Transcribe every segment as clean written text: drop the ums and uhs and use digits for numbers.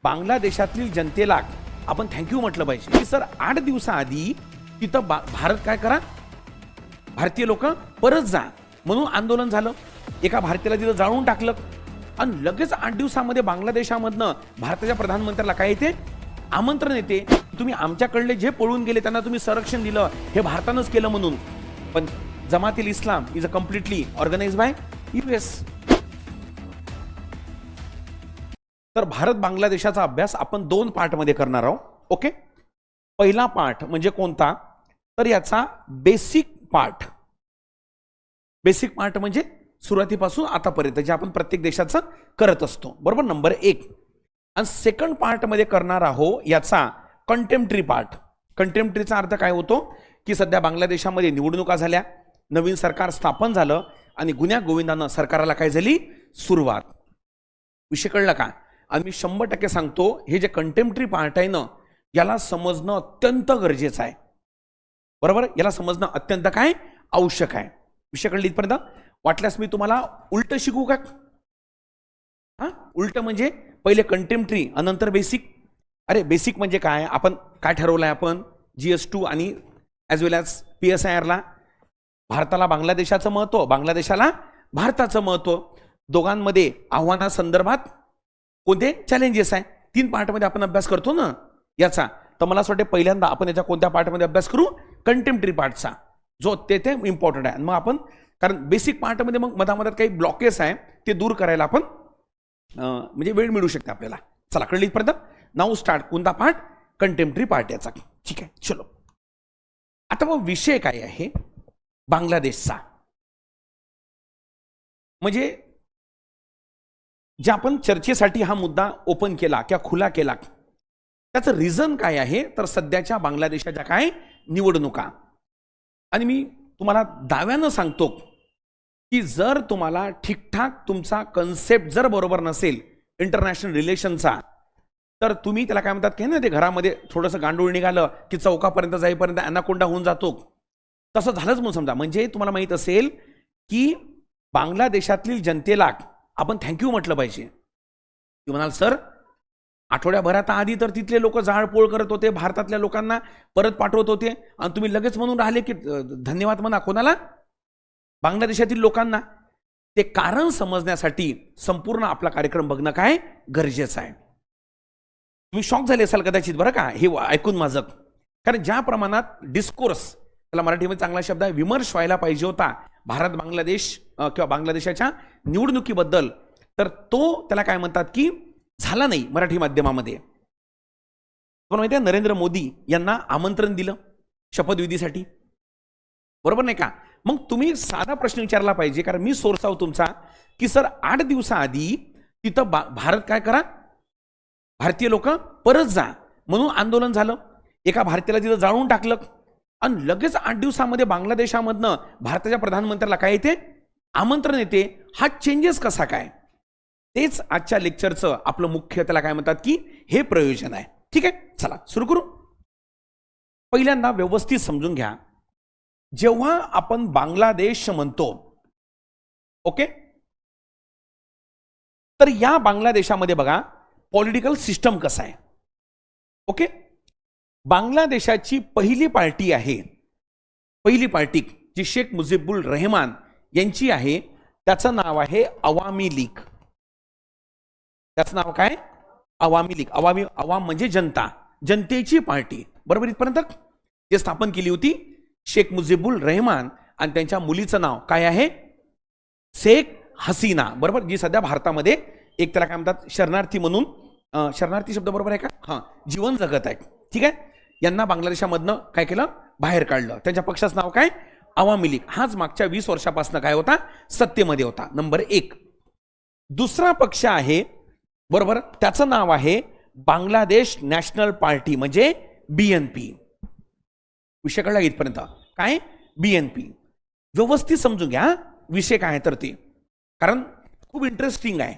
बांगलादेशातील जनतेला आपण थँक्यू म्हटलं पाहिजे की सर 8 दिवसाआधी तिथं भारत काय करा, भारतीय लोक परत जा म्हणून आंदोलन झालं. एका भारतीयाला तिथं जाळून टाकलं आणि लगेच 8 दिवसामध्ये बांगलादेशामधनं भारताच्या प्रधानमंत्र्याला काय येते, आमंत्रण येते. तुम्ही आमच्याकडले जे पळून गेले त्यांना तुम्ही संरक्षण दिलं, हे भारतानंच केलं म्हणून. पण जमातील Islam is a completely organized by US. तर भारत बांगलादेशाचा अभ्यास आपण 2 पार्टमध्ये करणार आहोत. ओके, पहिला पार्ट म्हणजे कोणता, तर याचा बेसिक पार्ट. बेसिक पार्ट म्हणजे सुरुवातीपासून आतापर्यंत जे आपण प्रत्येक देशाचं करत असतो, बरोबर, नंबर 1. आणि सेकंड पार्ट मध्ये करणार आहोत याचा कंटेम्पटरी पार्ट. कंटेम्पटरीचा अर्थ काय होतो की सध्या बांगलादेशामध्ये निवडणुका झाल्या, नवीन सरकार स्थापन झालं आणि गुन्ह्या गोविंदानं सरकारला काय झाली, सुरुवात. विषय कळला का? आणि मी 100% सांगतो, हे जे कंटेम्पटरी पार्ट आहे ना, याला समजणं अत्यंत गरजेचं आहे, बरोबर. याला समजणं अत्यंत काय आवश्यक आहे. विषय कळली इथपर्यंत? वाटल्यास मी तुम्हाला उलट शिकवू का? उलट म्हणजे पहिले कंटेम्पटरी आणि नंतर बेसिक. अरे बेसिक म्हणजे काय, आपण काय ठरवलंय, आपण GS2 आणि ॲज वेल ॲज PSIRला भारताला बांगलादेशाचं महत्व, बांगलादेशाला भारताचं महत्व, दोघांमध्ये आव्हानासंदर्भात कोणते चॅलेंजेस आहे, 3 पार्टमध्ये आपण अभ्यास करतो ना याचा. तर मला असं वाटतं पहिल्यांदा आपण याच्या कोणत्या पार्टमध्ये अभ्यास करू, कंटेम्पटरी पार्टचा, जो ते इम्पॉर्टंट आहे. मग आपण, कारण बेसिक पार्टमध्ये मग मधामधात काही ब्लॉकेज आहे ते दूर करायला आपण म्हणजे वेळ मिळू शकते आपल्याला. चला, कळली इथपर्यंत? Now start. कोणता पार्ट? कंटेम्पटरी पार्ट याचा. ठीक आहे, चलो. आता मग विषय काय आहे बांगलादेशचा, म्हणजे जे आपण चर्चेसाठी हा मुद्दा ओपन केला किंवा खुला केला, त्याचं रिझन काय आहे, तर सध्याच्या बांगलादेशाच्या काय निवडणुका. आणि मी तुम्हाला दाव्यानं सांगतो की जर तुम्हाला ठीकठाक तुमचा कन्सेप्ट जर बरोबर नसेल इंटरनॅशनल रिलेशनचा, तर तुम्ही त्याला काय म्हणतात की ना, ते घरामध्ये थोडंसं गांडूळ निघालं की चौकापर्यंत जाईपर्यंत अनाकोंडा होऊन जातो, तसं झालंच म्हणून समजा. म्हणजे तुम्हाला माहित असेल की बांगलादेशातील जनतेला आपण थँक्यू म्हटलं पाहिजे. ती म्हणाल सर आठवड्याभरात आधी तर तिथले लोक जाळपोळ करत होते, भारतातल्या लोकांना परत पाठवत होते, आणि तुम्ही लगेच म्हणून राहिले की धन्यवाद म्हणा. कोणाला? बांगलादेशातील लोकांना. ते कारण समजण्यासाठी संपूर्ण आपला कार्यक्रम बघणं काय गरजेचं आहे. तुम्ही शॉक झाले असाल कदाचित, बरं का, हे ऐकून माझं. कारण ज्या प्रमाणात डिस्कोर्स, त्याला मराठीमध्ये चांगला शब्द आहे, विमर्श व्हायला पाहिजे होता भारत बांगलादेश किंवा बांगलादेशाच्या निवडणुकीबद्दल, तर तो त्याला काय म्हणतात की झाला नाही मराठी माध्यमामध्ये. तुम्हाला माहिती आहे नरेंद्र मोदी यांना आमंत्रण दिलं शपथविधीसाठी, बरोबर नाही का? मग तुम्ही साधा प्रश्न विचारला पाहिजे, कारण मी सोर्स आहोत तुमचा, की सर 8 दिवसाआधी तिथं भारत काय करा, भारतीय लोक परत जा म्हणून आंदोलन झालं. एका भारतीयाला तिथं जाळून टाकलं आणि लगेच 8 दिवसामध्ये बांगलादेशामधनं भारताच्या प्रधानमंत्र्याला काय येते, आमंत्रण येते. हा चेंजेस कसा काय, तेच आजच्या लेक्चरचं आपलं मुख्य त्याला काय म्हणतात की हे प्रयोजन आहे. ठीक आहे, चला सुरू करू. पहिल्यांदा व्यवस्थित समजून घ्या, जेव्हा आपण बांगलादेश म्हणतो, ओके, तर या बांगलादेशामध्ये बघा पॉलिटिकल सिस्टम कसं आहे. ओके, बांगलादेशाची पहिली पार्टी आहे, पहिली पार्टी जी शेख मुजीबुर रहमान यांची आहे, त्याचं नाव आहे अवामी लीग. त्याचं नाव काय? अवामी लीग. अवाम म्हणजे जनता, जनतेची पार्टी, बरोबर. इथपर्यंत जे स्थापन केली होती शेख मुजीबुर रहमान, आणि त्यांच्या मुलीचं नाव काय आहे, शेख हसीना, बरोबर, जी सध्या भारतामध्ये एक त्याला काय म्हणतात शरणार्थी म्हणून, शरणार्थी शब्द बरोबर आहे का, हां, जीवन जगत आहे. ठीक आहे, यांना बांगलादेशामधनं काय केलं, बाहेर काढलं. त्यांच्या पक्षाचं नाव काय, अवामी लीग. हाच मागच्या 20 वर्षापासून काय होता, सत्तेमध्ये होता. नंबर 1. दुसरा पक्ष आहे, बरोबर, त्याचं नाव आहे बांगलादेश नॅशनल पार्टी, म्हणजे BNP. विषय कळला इथपर्यंत? काय BNP? व्यवस्थित समजून घ्या विषय काय तर ते, कारण खूप इंटरेस्टिंग आहे.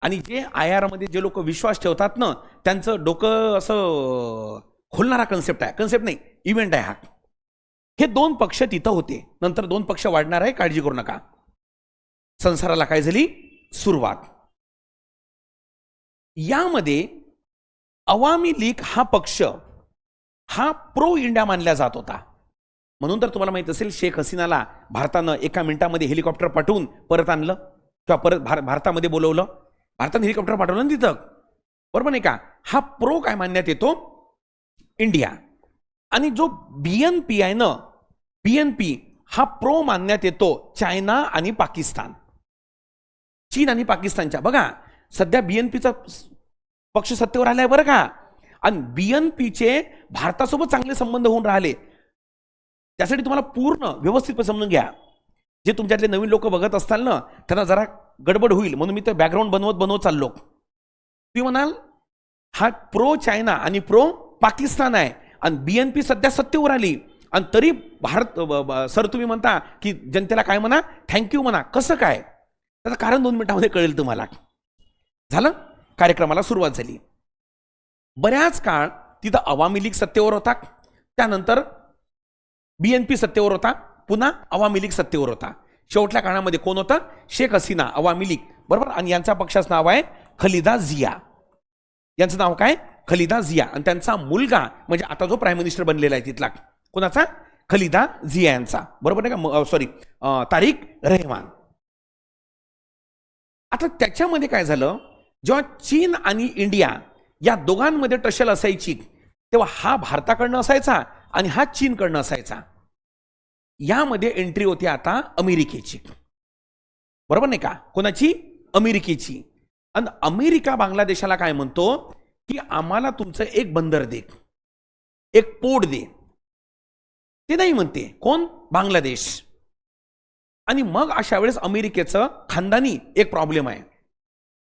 आणि जे IR मध्ये जे लोक विश्वास ठेवतात ना, त्यांचं डोकं असं खोलणारा कन्सेप्ट आहे, कन्सेप्ट नाही, इव्हेंट आहे हा. हे 2 पक्ष तिथं होते, नंतर 2 पक्ष वाढणार आहे, काळजी करू नका. संसाराला काय झाली सुरुवात. यामध्ये अवामी लीग हा पक्ष हा प्रो इंडिया मानला जात होता. म्हणून तर तुम्हाला माहित असेल शेख हसीनाला भारतानं एका मिनिटामध्ये हेलिकॉप्टर पाठवून परत आणलं किंवा परत भारतामध्ये बोलवलं. भारतानं हेलिकॉप्टर पाठवलं ना तिथं, बरोबर नाही का. हा प्रो काय मानण्यात येतो, इंडिया. आणि जो बीएनपी आहे ना, बीएनपी हा प्रो मानण्यात येतो चायना आणि पाकिस्तान, चीन आणि पाकिस्तानच्या. बघा सध्या बीएनपीचा पक्ष सत्तेवर आलाय बरं का. आणि बीएनपीचे भारतासोबत चांगले संबंध होऊन राहिले. त्यासाठी तुम्हाला पूर्ण व्यवस्थित समजून घ्या. जे तुमच्यातले नवीन लोक बघत असताल ना, त्यांना जरा गडबड होईल म्हणून मी तर बॅकग्राऊंड बनवत चाललो. तुम्ही म्हणाल हा प्रो चायना आणि प्रो पाकिस्तान आहे आणि बीएनपी सध्या सत्तेवर आली आणि तरी भारत सर तुम्ही म्हणता की जनतेला काय म्हणा, थँक्यू म्हणा. कसं काय, त्याचं कारण 2 मिनिटांमध्ये कळेल तुम्हाला. झालं, कार्यक्रमाला सुरुवात झाली. बऱ्याच काळ तिथं अवामी लीग सत्तेवर होता, त्यानंतर बीएनपी सत्तेवर होता, पुन्हा अवामी लीग सत्तेवर होता. शेवटच्या काळामध्ये कोण होतं, शेख हसीना, अवामी लीग, बरोबर. आणि यांच्या पक्षाचं नाव आहे खलिदा जिया. यांचं नाव काय, खलिदा जिया. आणि त्यांचा मुलगा म्हणजे आता जो प्राईम मिनिस्टर बनलेला आहे तिथला, कोणाचा, खलिदा जिया यांचा, बरोबर नाही का, सॉरी तारिक रहमान. आता त्याच्यामध्ये काय झालं, जेव्हा चीन आणि इंडिया या दोघांमध्ये टशल असायची तेव्हा हा भारताकडनं असायचा आणि हा चीनकडनं असायचा. यामध्ये एंट्री होती आता अमेरिकेची, बरोबर नाही का. कोणाची, अमेरिकेची. आणि अमेरिका बांगलादेशाला काय म्हणतो की आम्हाला तुमचं एक बंदर दे, एक पोर्ट दे. ते नाही म्हणते कोण, बांगलादेश. आणि मग अशा वेळेस अमेरिकेचं खानदानी एक प्रॉब्लेम आहे.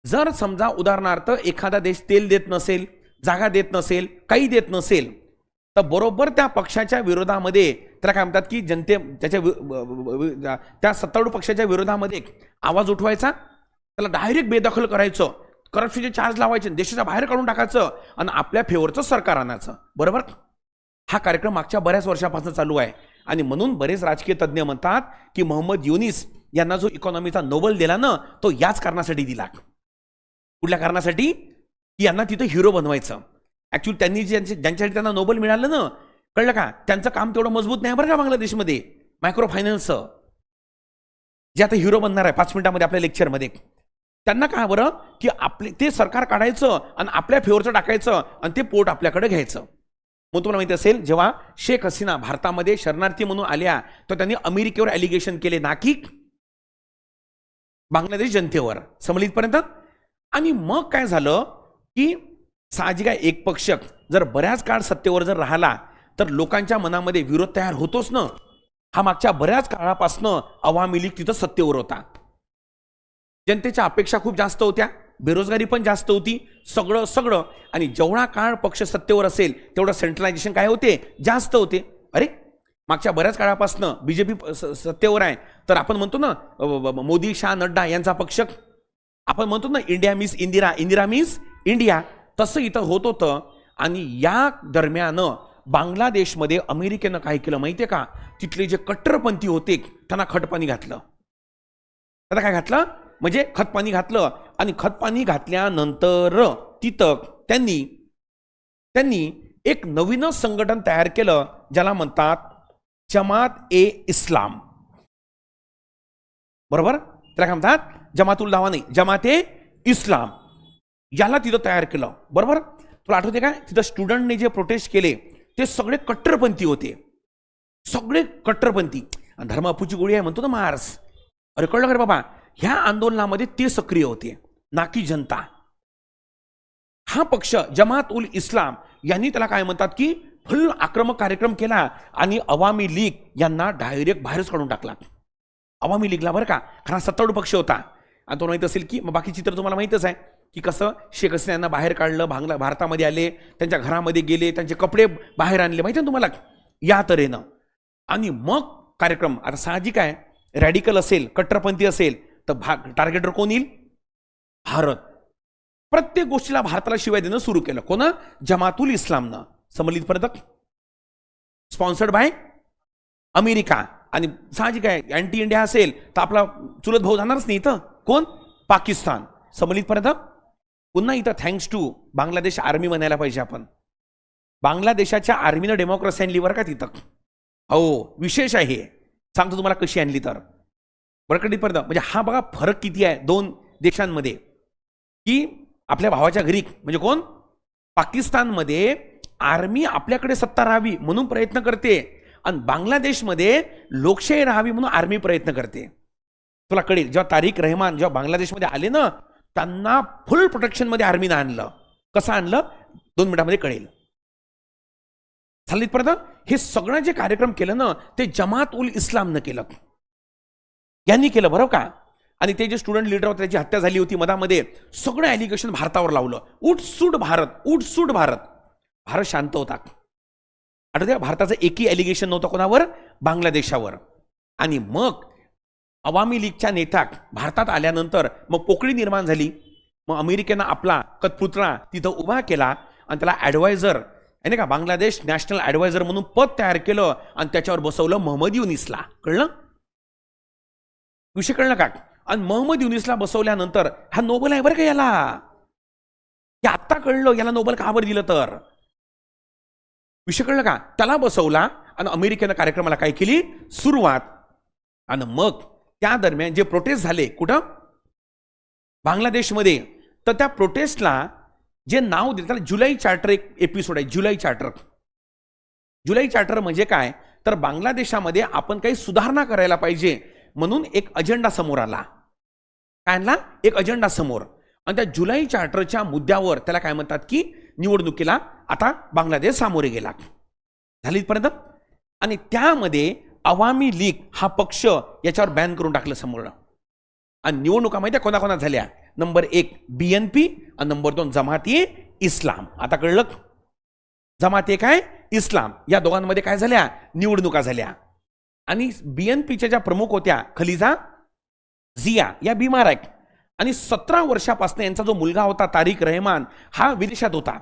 जर समजा उदाहरणार्थ एखादा देश तेल देत नसेल, जागा देत नसेल, काही देत नसेल, तर बरोबर त्या पक्षाच्या विरोधामध्ये त्याला काय म्हणतात की त्या सत्तारूढ पक्षाच्या विरोधामध्ये आवाज उठवायचा, त्याला डायरेक्ट बेदखल करायचं, करप्शनचे चार्ज लावायचे, देशाच्या बाहेर काढून टाकायचं आणि आपल्या फेवरचं सरकार आणायचं, बरोबर. हा कार्यक्रम मागच्या बऱ्याच वर्षापासून चालू आहे. आणि म्हणून बरेच राजकीय तज्ज्ञ म्हणतात की मोहम्मद युनिस यांना जो इकॉनॉमीचा नोबेल दिला ना, तो याच कारणासाठी दिला. कुठल्या कारणासाठी, की यांना तिथं हिरो बनवायचं. ऍक्च्युअली त्यांनी ज्यांच्यासाठी त्यांना नोबेल मिळालं ना, कळलं का, त्यांचं काम तेवढं मजबूत नाही बरं का बांगलादेशमध्ये. मायक्रो फायनान्सचं जे आता हिरो बनणार आहे 5 मिनिटांमध्ये आपल्या लेक्चरमध्ये, त्यांना काय बरं की आपले ते सरकार काढायचं आणि आपल्या फेवरचं टाकायचं आणि ते पोट आपल्याकडे घ्यायचं. मग तुम्हाला माहिती असेल जेव्हा शेख हसीना भारतामध्ये शरणार्थी म्हणून आल्या तर त्यांनी अमेरिकेवर ॲलिगेशन केले, ना की बांगलादेश जनतेवर, समजलीतपर्यंत. आणि मग काय झालं की साहजिक आहे, एक पक्ष जर बऱ्याच काळ सत्तेवर जर राहिला तर लोकांच्या मनामध्ये विरोध तयार होतोच ना. हा मागच्या बऱ्याच काळापासनं अवामी लीग तिथं सत्तेवर होता. जनतेच्या अपेक्षा खूप जास्त होत्या, बेरोजगारी पण जास्त होती, सगळं. आणि जेवढा काळ पक्ष सत्तेवर असेल तेवढं सेंट्रलायझेशन काय होते, जास्त होते. अरे मागच्या बऱ्याच काळापासनं बीजेपी सत्तेवर आहे तर आपण म्हणतो ना मोदी, शाह, नड्डा यांचा पक्ष, आपण म्हणतो ना India means Indira, Indira means India, तसं इथं होत होतं. आणि या दरम्यान बांगलादेशमध्ये अमेरिकेनं काय केलं माहितीये का, तिथले जे कट्टरपंथी होते त्यांना खतपाणी घातलं. आता काय घातलं म्हणजे खतपाणी घातलं. आणि खतपाणी घातल्यानंतर तिथं त्यांनी एक नवीनच संघटन तयार केलं ज्याला म्हणतात जमात ए इस्लाम, बरोबर. त्याला काय म्हणतात, जमातुल दावा नाही, जमात ए इस्लाम. याला तिथं तयार केलं, बरोबर. तुला आठवते काय, तिथं स्टुडंटने जे प्रोटेस्ट केले ते सगळे कट्टरपंथी होते, सगळे कट्टरपंथी. आणि धर्मापूची गोळी आहे म्हणतो ना मार्स. अरे कळलं का बाबा, ह्या आंदोलनामध्ये ते सक्रिय होते, ना की जनता. हा पक्ष जमात उल इस्लाम यांनी त्याला काय म्हणतात की फुल आक्रमक कार्यक्रम केला आणि अवामी लीग यांना डायरेक्ट बाहेरच काढून टाकला. अवामी लीगला बरं का, कारण सत्तारूढ पक्ष होता. आणि तो माहित असेल की बाकी चित्र तुम्हाला माहितच आहे की कसं शेख हसीना यांना बाहेर काढलं, भारतामध्ये आले, त्यांच्या घरामध्ये गेले, त्यांचे कपडे बाहेर आणले, माहिती आहे तुम्हाला, या तऱ्हेनं. आणि मग कार्यक्रम आता साहजिक आहे, रॅडिकल असेल, कट्टरपंथी असेल तर टार्गेटर कोण येईल, भारत. प्रत्येक गोष्टीला भारताला शिवाय देणं सुरू केलं. कोण, जमातुल इस्लामनं. समजलीतपर्यंत स्पॉन्सर्ड बाय अमेरिका. आणि साहजिक आहे, अँटी इंडिया असेल तर आपला चुलत भाऊ जाणारच नाही इथं, कोण, पाकिस्तान. समजलीतपर्यंत पुन्हा इथं थँक्स टू बांगलादेश आर्मी म्हणायला पाहिजे आपण. बांगलादेशाच्या आर्मीनं डेमोक्रेसी आणली बरं का तिथं. हो, विशेष आहे. सांगतो तुम्हाला कशी आणली तर. बरकटीपर्यंत म्हणजे हा बघा फरक किती आहे दोन देशांमध्ये. की आपल्या भावाच्या घरी म्हणजे कोण, पाकिस्तानमध्ये आर्मी आपल्याकडे सत्ता राहावी म्हणून प्रयत्न करते आणि बांगलादेशमध्ये लोकशाही राहावी म्हणून आर्मी प्रयत्न करते. तुला कळेल जेव्हा तारिक रहमान जेव्हा बांगलादेशमध्ये आले ना, त्यांना फुल प्रोटेक्शनमध्ये आर्मीनं आणलं. कसं आणलं 2 मिनिटांमध्ये कळेल. इथपर्यंत हे सगळं जे कार्यक्रम केलं ना ते जमात उल इस्लामनं केलं, यांनी केलं बरोबर का. आणि ते जे स्टुडंट लीडर होते त्याची हत्या झाली होती मधामध्ये, सगळं ॲलिगेशन भारतावर लावलं. उठसूट भारत, उठसूट भारत. भारत शांत होता. आठवत्या भारताचं एकही ॲलिगेशन नव्हतं कोणावर, बांगलादेशावर. आणि मग अवामी लीगच्या नेत्या भारतात आल्यानंतर मग पोकळी निर्माण झाली. मग अमेरिकेनं आपला कठपुतळा तिथं उभा केला आणि त्याला ॲडवायझर आहे नाही का, बांगलादेश नॅशनल ॲडवायझर म्हणून पद तयार केलं आणि त्याच्यावर बसवलं मोहम्मद युनिसला. कळलं विषय, कळलं का. आणि मोहम्मद युनिसला बसवल्यानंतर हा नोबल आहे बरं का याला. हे आत्ता कळलं याला नोबल का बरं दिलं तर. विषय कळलं का. त्याला बसवला आणि अमेरिकेनं कार्यक्रमाला काय केली सुरुवात. आणि मग त्या दरम्यान जे प्रोटेस्ट झाले कुठं, बांगलादेशमध्ये, तर त्या प्रोटेस्टला जे नाव दिलं त्याला जुलै चार्टर एक एपिसोड आहे. जुलै चार्टर. जुलै चार्टर म्हणजे काय तर बांगलादेशामध्ये आपण काही सुधारणा करायला पाहिजे म्हणून एक अजेंडा समोर आला. काय आणला, एक अजेंडा समोर. आणि त्या जुलै चार्टरच्या मुद्द्यावर त्याला काय म्हणतात की निवडणुकीला आता बांगलादेश सामोरे गेला. झाली इथपर्यंत. आणि त्यामध्ये अवामी लीग हा पक्ष याच्यावर बॅन करून टाकलं समोर. आणि निवडणुका माहिती कोणाकोणा झाल्या, नंबर 1 BNP आणि नंबर 2 जमाती इस्लाम. आता कळलं, जमाती काय इस्लाम, या दोघांमध्ये काय झाल्या निवडणुका झाल्या. आणि BNPच्या ज्या प्रमुख होत्या खलिजा झिया या बिमार आहेत. आणि 17 वर्षापासून यांचा जो मुलगा होता तारिक रहमान हा विदेशात होता.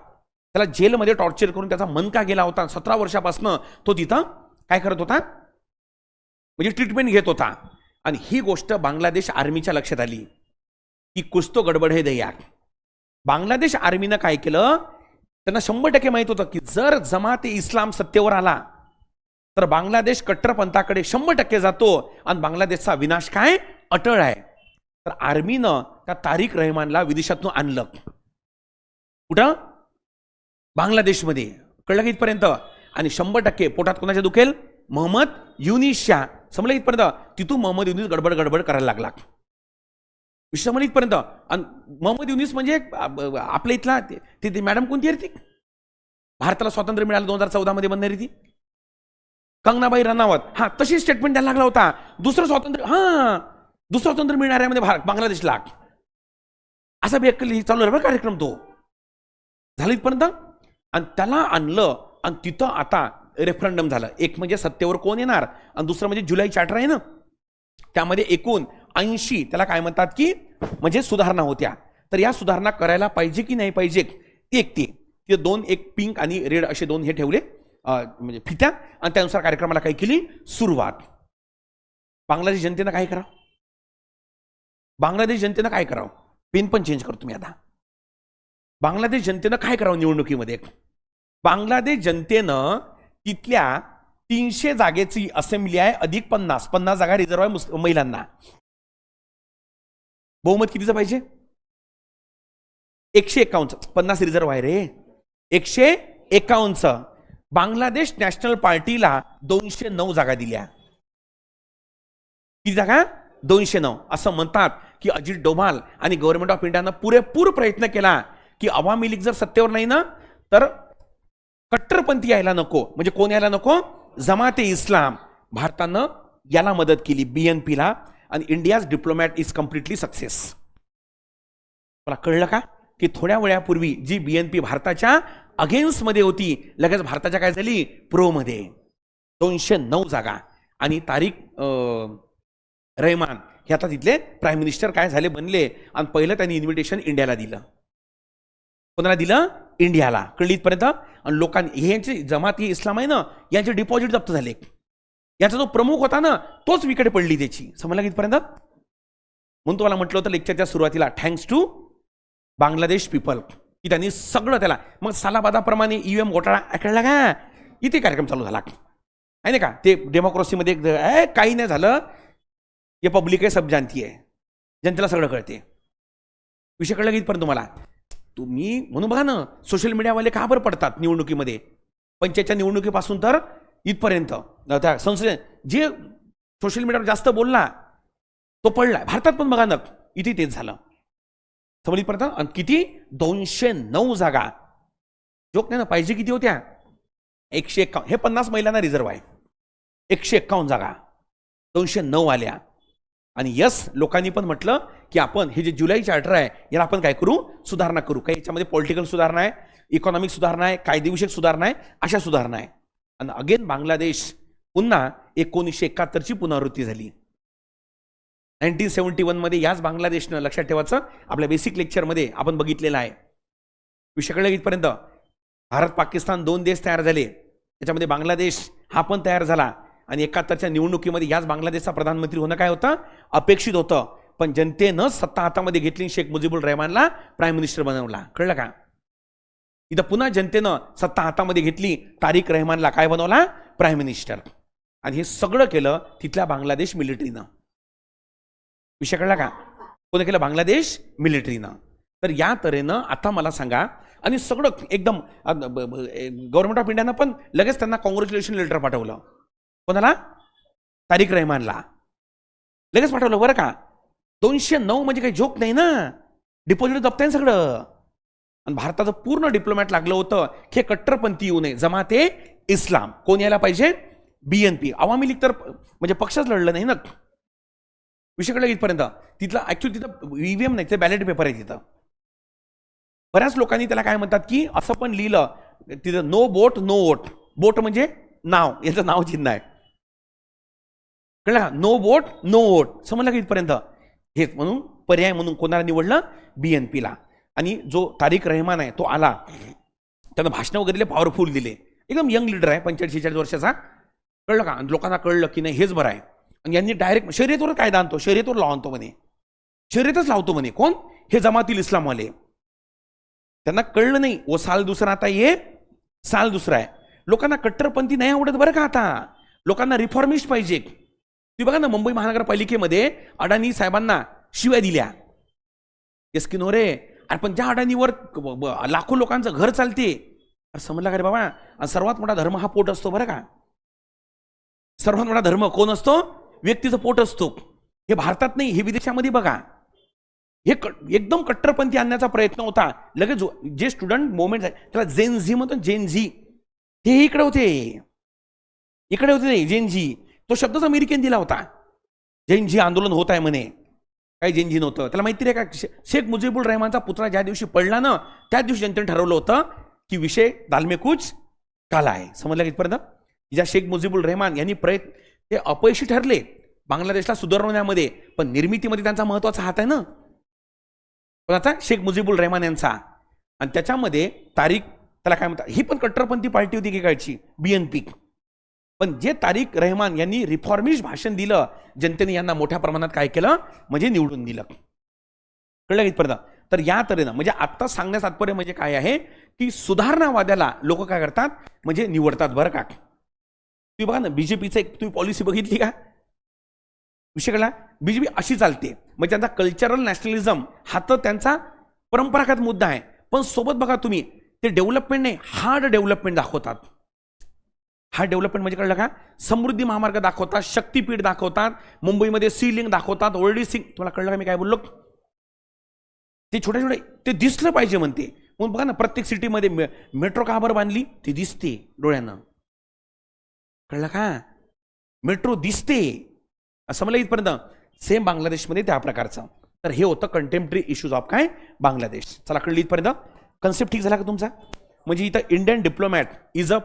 त्याला जेलमध्ये टॉर्चर करून त्याचा मनका गेला होता. 17 वर्षापासून तो तिथं काय करत होता म्हणजे ट्रीटमेंट घेत होता. आणि ही गोष्ट बांगलादेश आर्मीच्या लक्षात आली की कुछ तो गडबड है दया. बांगलादेश आर्मीनं काय केलं, त्यांना 100% माहित होतं की जर जमाते इस्लाम सत्तेवर आला तर बांगलादेश कट्टरपंथाकडे 100% जातो आणि बांगलादेशचा विनाश काय अटळ आहे. तर आर्मीनं त्या तारिक रहमानला विदेशातून आणलं. कुठं, बांगलादेशमध्ये. कळलं की इथपर्यंत. आणि 100% पोटात कोणाच्या दुखेल, मोहम्मद युनिसच्या. समजलं इथपर्यंत. तिथून मोहम्मद युनिस गडबड करायला लागला. विश्व इथपर्यंत. आणि मोहम्मद युनिस म्हणजे आपल्या इथला ती मॅडम कोणती आहे ती, भारताला स्वातंत्र्य मिळालं 2014 मध्ये बनणारी ती कंगनाबाई रनावत. हा, तशी स्टेटमेंट द्यायला लागला होता. दुसरं स्वातंत्र्य मिळणाऱ्यामध्ये बांगलादेशला असा बेकली चालू आहे कार्यक्रम तो. झाला इथपर्यंत. आणि त्याला आणलं आणि तिथं आता रेफरंडम झालं. एक म्हणजे सत्तेवर कोण येणार आणि दुसरं म्हणजे जुलै चार्टर आहे ना, त्यामध्ये एकूण 80 त्याला काय म्हणतात की म्हणजे सुधारणा होत्या. तर या सुधारणा करायला पाहिजे की नाही पाहिजे, एक ते 2 एक पिंक आणि रेड असे 2 हे ठेवले म्हणजे फित्या. आणि त्यानुसार कार्यक्रमाला काय केली सुरुवात. बांगलादेश जनतेनं काय करावं, बांगलादेश जनतेनं काय करावं, पेन पण चेंज करतो मी आता. बांगलादेश जनतेनं काय करावं निवडणुकीमध्ये. बांगलादेश जनतेनं तिथल्या 300 जागेची असेंब्ली आहे, अधिक 50 जागा रिझर्व्ह आहे महिलांना. बहुमत कितीचं पाहिजे, 151. 50 रिझर्व्ह आहे रे, 151. बांगलादेश नॅशनल पार्टीला 209 जागा दिल्या. किती जागा, 209. असं म्हणतात की अजित डोभाल आणि गव्हर्नमेंट ऑफ इंडियानं पुरेपूर प्रयत्न केला की अवामी लीग जर सत्तेवर नाही ना तर कट्टरपंथी यायला नको. म्हणजे कोण यायला नको, जमाते इस्लाम. भारतानं याला मदत केली BNPला. आणि India's diplomat is completely success. मला कळलं का की थोड्या वेळापूर्वी जी BNP भारताच्या अगेन्स्टमध्ये होती, लगेच भारताच्या काय झाली प्रोमध्ये. 209 जागा. आणि तारिक रहमान हे आता तिथले प्राईम मिनिस्टर काय झाले बनले. आणि पहिलं त्यांनी इन्व्हिटेशन इंडियाला दिलं. कोणाला दिलं, इंडियाला. कळली इथपर्यंत. आणि लोकांनी यांची जमाती इस्लाम आहे ना, यांचे डिपॉझिट जप्त झाले. याचा जो प्रमुख होता ना तोच विकेट पडली त्याची. समजला इथपर्यंत. म्हणून तुम्हाला म्हटलं होतं लेक्चरच्या सुरुवातीला थँक्स टू बांगलादेश पीपल, की त्यांनी सगळं त्याला मग सालाबादाप्रमाणे ईव्हीएम घोटाळा कळला का, इथे कार्यक्रम चालू झाला आहे नाही का. ते डेमोक्रेसीमध्ये काही नाही झालं, हे पब्लिक आहे, सब जानती आहे, जनतेला सगळं कळते. विषय कळला की इथपर्यंत तुम्हाला. तुम्ही म्हणून बघा ना, सोशल मीडियावाले का बरं पडतात निवडणुकीमध्ये, पंचायतच्या निवडणुकीपासून तर इथपर्यंत. त्या संसदेत जे सोशल मीडियावर जास्त बोलला तो पडला. भारतात पण बघा ना, इथे तेच झालं. समजपर्यंत किती 209 जागा, जोक नाही ना. पाहिजे किती होत्या, 151. हे 50 महिलांना रिझर्व आहे. 151 जागा, 209 आल्या. आणि यस, लोकांनी पण म्हटलं की आपण हे जे जुलै चार्टर आहे याला आपण काय करू, सुधारणा करू. काही याच्यामध्ये पॉलिटिकल सुधारणा आहे, इकॉनॉमिक सुधारणा आहे, कायदेविषयक सुधारणा आहे, अशा सुधारणा आहे. आणि अगेन बांगलादेश पुन्हा 1971ची पुनरावृत्ती झाली. 1971 मध्ये याच बांगलादेशनं, लक्षात ठेवायचं, आपल्या बेसिक लेक्चरमध्ये आपण बघितलेलं आहे. विषय कळलं इथपर्यंत. भारत पाकिस्तान 2 देश तयार झाले, त्याच्यामध्ये बांगलादेश हा पण तयार झाला. आणि 71च्या निवडणुकीमध्ये याच बांगलादेशचा प्रधानमंत्री होणं काय होतं, अपेक्षित होतं. पण जनतेनं सत्ता हातामध्ये घेतली, शेख मुजीबुर रहमानला प्राईम मिनिस्टर बनवला. कळलं का. इथं पुन्हा जनतेनं सत्ता हातामध्ये घेतली, तारिक रहमानला काय बनवला, प्राईम मिनिस्टर. आणि हे सगळं केलं तिथल्या बांगलादेश मिलिटरीनं. विषय कळला का. कोणी केलं, बांगलादेश मिलिटरीनं. तर या तऱ्हेनं आता मला सांगा, आणि सगळं एकदम गव्हर्नमेंट ऑफ इंडियानं पण लगेच त्यांना कॉंग्रॅच्युलेशन लेटर पाठवलं. कोणाला, तारिक रहमानला लगेच पाठवलं बरं का. 209 म्हणजे काही जोक नाही ना, डिपॉझिट जप्त सगळं. आणि भारताचं पूर्ण डिप्लोमॅट लागलं होतं की कट्टरपंथी येऊ नये, जमाते इस्लाम. कोण यायला पाहिजे, BNP. आवामी लीग तर म्हणजे पक्षच लढलं नाही ना. विषय कळलं इथपर्यंत. तिथलं ऍक्च्युअली तिथं ईव्हीएम नाही, ते बॅलेट पेपर आहे तिथं. बऱ्याच लोकांनी त्याला काय म्हणतात की असं पण लिहिलं तिथं, नो बोट नो वोट. बोट म्हणजे नाव, याचं नाव चिन्ह आहे. कळलं का, नो बोट नो वोट. समजलं का इथपर्यंत. हेच म्हणून पर्याय म्हणून कोणाला निवडलं, BNPला. आणि जो तारिक रहमान आहे तो आला, त्यानं भाषण वगैरे दिले, पॉवरफुल दिले, एकदम यंग लीडर आहे, 45-46 वर्षाचा. कळलं का. लोकांना कळलं की नाही हेच बरं आहे. आणि यांनी डायरेक्ट शर्यतवर कायदा आणतो, शर्यतवर लॉ आणतो म्हणे, शर्यतच लावतो म्हणे. कोण, हे जमातील इस्लामवाले. त्यांना कळलं नाही, वो साल दुसरा आता ये साल दुसरा आहे. लोकांना कट्टरपंथी नाही आवडत बरं का. आता लोकांना रिफॉर्मिस्ट पाहिजे. तुम्ही बघा ना, मुंबई महानगरपालिकेमध्ये अडाणी साहेबांना शिव्या दिल्या, एसकिनो रे. आणि पण ज्या अडाणीवर लाखो लोकांचं घर चालते, समजला का रे बाबा. आणि सर्वात मोठा धर्म हा पोट असतो बरं का. सर्वात मोठा धर्म कोण असतो, व्यक्तीचं पोट असतो. हे भारतात नाही, हे विदेशामध्ये बघा. हे एकदम कट्टरपंथी आणण्याचा प्रयत्न होता. लगेच जे स्टुडंट मोव्हमेंट आहे त्याला जेनझी म्हणतो, जेनझी. ते इकडे होते, इकडे होते जेनझी. तो शब्दच अमेरिकेने दिला होता. जेनझी आंदोलन होत आहे म्हणे. काही जेनझी नव्हतं. त्याला माहिती आहे का, शेख मुजीबुर रहमानचा पुतळा ज्या दिवशी पडला ना, त्याच दिवशी जनतेने ठरवलं होतं की विषय दालमे कुछ काला आहे. समजलं इथपर्यंत. ज्या शेख मुजीबुर रहमान यांनी प्रयत्न, ते अपयशी ठरले बांगलादेशला सुधारवण्यामध्ये, पण निर्मितीमध्ये त्यांचा महत्वाचा हात आहे ना. पण आता शेख मुजीबुर रहमान यांचा. आणि त्याच्यामध्ये तारिक, त्याला काय म्हणतात, ही पण कट्टरपंथी पार्टी होती की काळची, BNP. पण जे तारिक रहमान यांनी रिफॉर्मिस्ट भाषण दिलं, जनतेने यांना मोठ्या प्रमाणात काय केलं, म्हणजे निवडून दिलं. कळलं इथपर्यंत. तर या तऱ्हेनं म्हणजे आता सांगण्यास तात्पर्य म्हणजे काय आहे की सुधारणावाद्याला लोक काय करतात, म्हणजे निवडतात बरं का. तुम्ही बघा ना, BJPचं एक तुम्ही पॉलिसी बघितली का. विषय कळला. BJP अशी चालते, म्हणजे त्यांचा कल्चरल नॅशनलिझम हा तर त्यांचा परंपरागत मुद्दा आहे. पण सोबत बघा तुम्ही, ते डेव्हलपमेंट नाही, हार्ड डेव्हलपमेंट दाखवतात. हार्ड डेव्हलपमेंट म्हणजे कळलं का, समृद्धी महामार्ग दाखवतात, शक्तीपीठ दाखवतात, मुंबईमध्ये सी लिंक दाखवतात, ओल्डी सिंग. तुम्हाला कळलं का मी काय बोललो. ते छोटे छोटे ते दिसलं पाहिजे म्हणते. म्हणून बघा ना, प्रत्येक सिटीमध्ये मेट्रो का बरं बांधली, ती दिसते डोळ्यानं. कळलं का, मेट्रो दिसते. समजलं इथपर्यंत. सेम बांगलादेशमध्ये त्या प्रकारचं. तर हे होतं कंटेम्पररी इश्यूज ऑफ काय, बांगलादेश. चला कळलं इथपर्यंत. कन्सेप्ट ठीक झाला का तुमचा. म्हणजे इथं Indian diplomat is a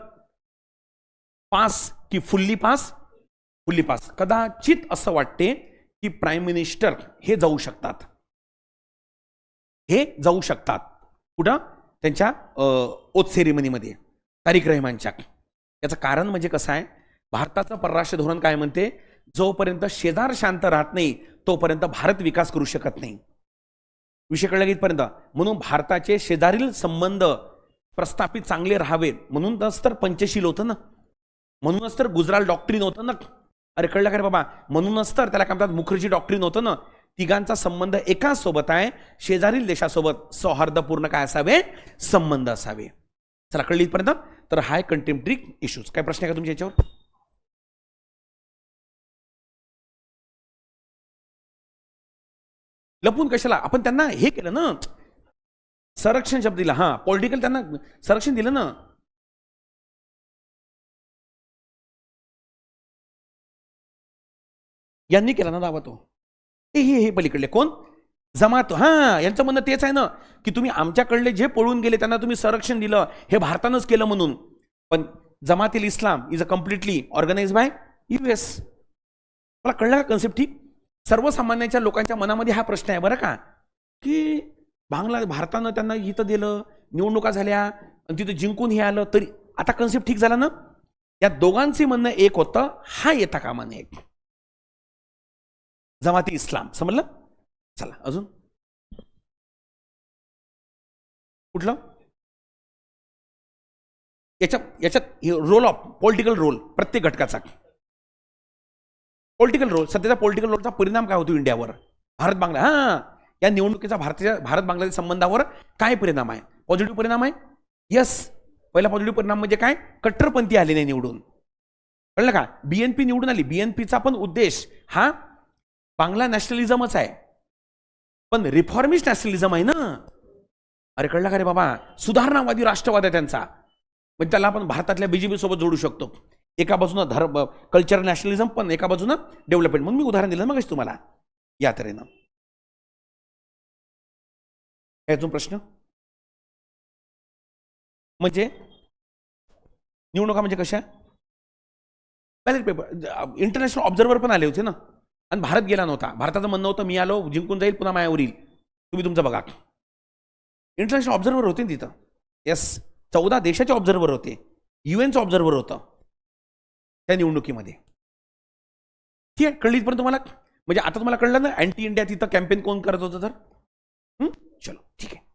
pass की फुल्ली पास, फुल्ली पास. कदाचित असं वाटते की प्राईम मिनिस्टर हे जाऊ शकतात, हे जाऊ शकतात. कुठं, त्यांच्या ओथ सेरेमनीमध्ये तारिक रहमानच्या. याचं कारण म्हणजे कसं आहे, भारताचं परराष्ट्र धोरण काय म्हणते, जोपर्यंत शेजार शांत राहत नाही तोपर्यंत भारत विकास करू शकत नाही. विषय कळला की इथपर्यंत. म्हणून भारताचे शेजारील संबंध प्रस्थापित चांगले राहावेत म्हणूनच तर पंचशील होतं ना, म्हणूनच तर गुजराल डॉक्ट्रीन होतं ना. अरे कळलं का रे बाबा, म्हणूनच तर त्याला काय म्हणतात मुखर्जी डॉक्ट्रीन होतं ना. तिघांचा संबंध एकाच सोबत आहे, शेजारील देशासोबत सौहार्दपूर्ण काय असावे, संबंध असावे. चला कळली इथपर्यंत. तर हाय कंटेम्पररी इश्यूज. काय प्रश्न आहे का तुमच्या याच्यावर? लपून कशाला, आपण त्यांना हे केलं ना, संरक्षण शब्द दिला. हा पॉलिटिकल त्यांना संरक्षण दिलं ना. यांनी केला ना दावा तो. हे पलीकडले कोण, जमात. हा यांचं म्हणणं तेच आहे ना की तुम्ही आमच्याकडले जे पळून गेले त्यांना तुम्ही संरक्षण दिलं, हे भारतानंच केलं म्हणून. पण जमातील Islam is a completely organize by US. मला कळलं का कन्सेप्ट? ठीक. सर्वसामान्यांच्या लोकांच्या मनामध्ये हा प्रश्न आहे बरं का, की भारतानं त्यांना इथं दिलं, निवडणुका झाल्या आणि तिथं जिंकून हे आलं, तरी आता कन्सेप्ट ठीक झाला ना. या दोघांचे म्हणणं एक होतं, हा येता कामा नये. जमाती इस्लाम समजलं. चला अजून कुठलं, याच्यात रोल ऑफ पॉलिटिकल रोल प्रत्येक घटकाचा. पॉलिटिकल रोल, सध्याचा पॉलिटिकल रोलचा परिणाम काय होतो इंडियावर, भारत बांगला. या निवडणुकीचा भारत बांगलादेश संबंधावर काय परिणाम आहे? पॉझिटिव्ह परिणाम आहे. यस. पहिला पॉझिटिव्ह परिणाम म्हणजे काय, कट्टरपंथी आले नाही निवडून. कळलं का? BNP निवडून आली. BNPचा पण उद्देश हा बांगला नॅशनलिझमच आहे, पण रिफॉर्मिस्ट नॅशनलिझम आहे ना. अरे कळलं का रे बाबा, सुधारणावादी राष्ट्रवाद आहे त्यांचा. म्हणजे त्याला आपण भारतातल्या BJP सोबत जोडू शकतो. एका बाजूनं कल्चरल नॅशनलिझम, पण एका बाजूनं डेव्हलपमेंट. म्हणून मी उदाहरण दिलं मग तुम्हाला या तऱ्हेनं. अजून प्रश्न? म्हणजे निवडणुका म्हणजे कशा, बॅलेट पेपर. इंटरनॅशनल ऑब्झर्व्हर पण आले होते ना, आणि भारत गेला नव्हता. भारताचं म्हणणं होतं मी आलो, जिंकून जाईल, पुन्हा मायावर येईल, तुम्ही तुमचं बघा. इंटरनॅशनल ऑब्झर्व्हर होते ना तिथं. येस. 14 देशाचे ऑब्झर्व्हर होते. UNचं ऑब्झर्व्हर होतं त्या निवडणुकीमध्ये. ठीक आहे, कळली पण तुम्हाला. म्हणजे आता तुम्हाला कळलं ना अँटी इंडिया तिथं कॅम्पेन कोण करत होतं तर. चलो ठीक आहे.